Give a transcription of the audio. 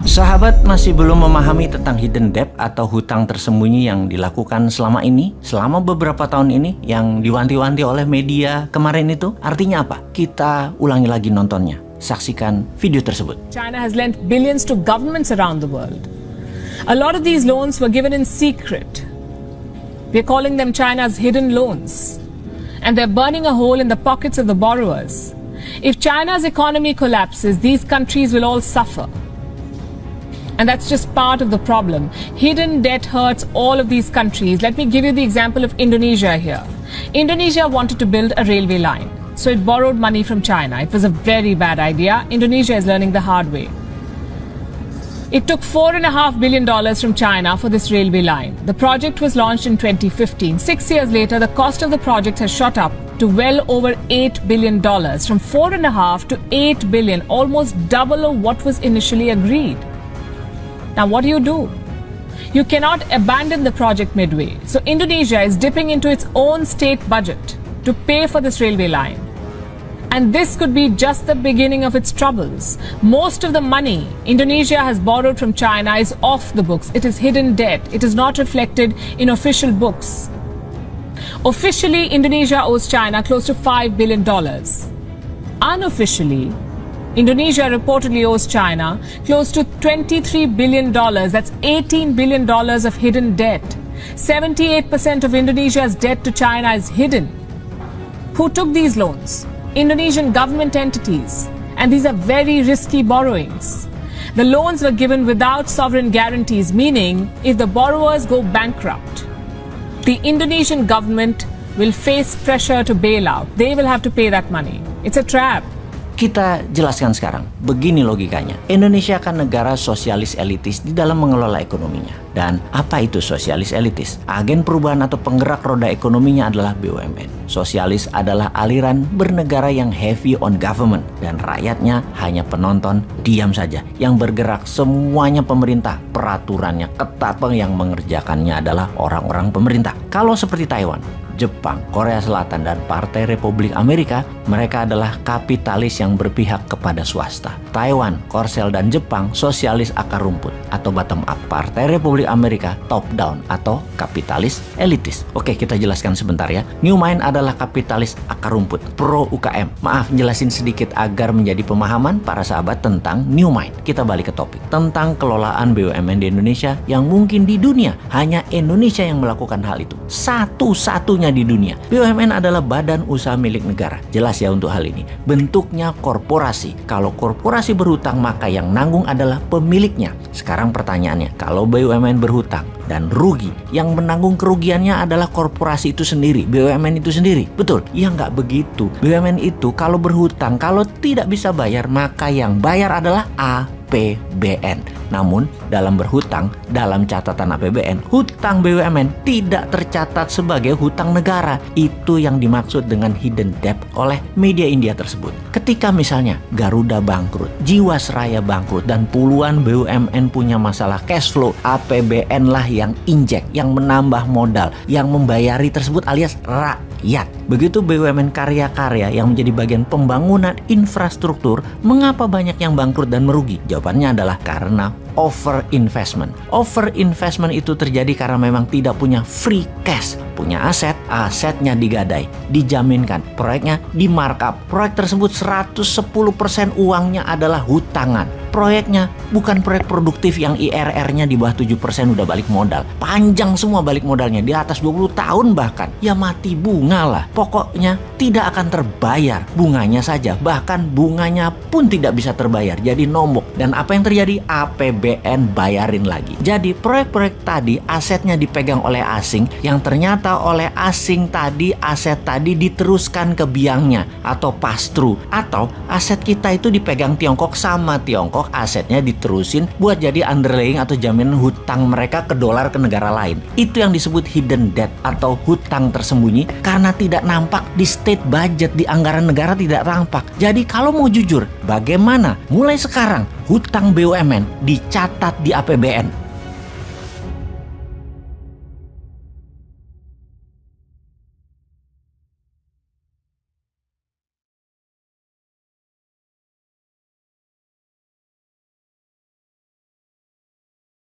Sahabat masih belum memahami tentang hidden debt atau hutang tersembunyi yang dilakukan selama beberapa tahun ini yang diwanti-wanti oleh media kemarin itu? Artinya apa? Kita ulangi lagi nontonnya. Saksikan video tersebut. China has lent billions to governments around the world. A lot of these loans were given in secret. We're calling them China's hidden loans. And they're burning a hole in the pockets of the borrowers. If China's economy collapses, these countries will all suffer. And that's just part of the problem. Hidden debt hurts all of these countries. Let me give you the example of Indonesia here. Indonesia wanted to build a railway line, so it borrowed money from China. It was a very bad idea. Indonesia is learning the hard way. It took $4.5 billion from China for this railway line. The project was launched in 2015. 6 years later, the cost of the project has shot up to well over $8 billion, from $4.5 to $8 billion, almost double of what was initially agreed. Now, what do? You cannot abandon the project midway. So Indonesia is dipping into its own state budget to pay for this railway line. And this could be just the beginning of its troubles. Most of the money Indonesia has borrowed from China is off the books. It is hidden debt. It is not reflected in official books. Officially, Indonesia owes China close to $5 billion. Unofficially, Indonesia reportedly owes China close to $23 billion. That's $18 billion of hidden debt. 78% of Indonesia's debt to China is hidden. Who took these loans? Indonesian government entities. And these are very risky borrowings. The loans were given without sovereign guarantees, meaning if the borrowers go bankrupt, the Indonesian government will face pressure to bail out. They will have to pay that money. It's a trap. Kita jelaskan sekarang, begini logikanya. Indonesia kan negara sosialis elitis di dalam mengelola ekonominya. Dan apa itu sosialis elitis? Agen perubahan atau penggerak roda ekonominya adalah BUMN. Sosialis adalah aliran bernegara yang heavy on government. Dan rakyatnya hanya penonton, diam saja. Yang bergerak semuanya pemerintah. Peraturannya ketat, yang mengerjakannya adalah orang-orang pemerintah. Kalau seperti Taiwan, Jepang, Korea Selatan, dan Partai Republik Amerika, mereka adalah kapitalis yang berpihak kepada swasta. Taiwan, Korsel, dan Jepang sosialis akar rumput atau bottom up. Partai Republik Amerika top down atau kapitalis elitis. Oke, kita jelaskan sebentar ya. New Mind adalah kapitalis akar rumput, pro UKM. Maaf, jelasin sedikit agar menjadi pemahaman para sahabat tentang New Mind. Kita balik ke topik tentang kelolaan BUMN di Indonesia yang mungkin di dunia hanya Indonesia yang melakukan hal itu. Satu-satunya di dunia. BUMN adalah badan usaha milik negara. Jelas ya untuk hal ini. Bentuknya korporasi. Kalau korporasi berhutang, maka yang nanggung adalah pemiliknya. Sekarang pertanyaannya, kalau BUMN berhutang dan rugi, yang menanggung kerugiannya adalah korporasi itu sendiri, BUMN itu sendiri. Betul? Ya nggak begitu. BUMN itu kalau berhutang, kalau tidak bisa bayar, maka yang bayar adalah APBN. Namun dalam berhutang, dalam catatan APBN, hutang BUMN tidak tercatat sebagai hutang negara. Itu yang dimaksud dengan hidden debt oleh media India tersebut. Ketika misalnya Garuda bangkrut, Jiwasraya bangkrut, dan puluhan BUMN punya masalah cash flow, APBN lah yang injek, yang menambah modal, yang membayari tersebut alias rakyat. Begitu BUMN karya-karya yang menjadi bagian pembangunan infrastruktur, mengapa banyak yang bangkrut dan merugi? Jawabannya adalah karena over investment. Over investment itu terjadi karena memang tidak punya free cash. Punya aset, asetnya digadai, dijaminkan, proyeknya di markup. Proyek tersebut 110% uangnya adalah hutangan. Proyeknya bukan proyek produktif yang IRR-nya di bawah 7% udah balik modal. Panjang semua balik modalnya, di atas 20 tahun bahkan. Ya mati bunga lah. Pokoknya tidak akan terbayar bunganya saja. Bahkan bunganya pun tidak bisa terbayar. Jadi nombok. Dan apa yang terjadi? APBN bayarin lagi. Jadi proyek-proyek tadi asetnya dipegang oleh asing, yang ternyata oleh asing tadi aset tadi diteruskan ke biangnya atau pass through, atau aset kita itu dipegang Tiongkok sama Tiongkok asetnya diterusin buat jadi underlying atau jaminan hutang mereka ke dolar ke negara lain. Itu yang disebut hidden debt atau hutang tersembunyi karena tidak nampak di state budget, di anggaran negara tidak nampak. Jadi kalau mau jujur, bagaimana mulai sekarang hutang BUMN dicatat di APBN?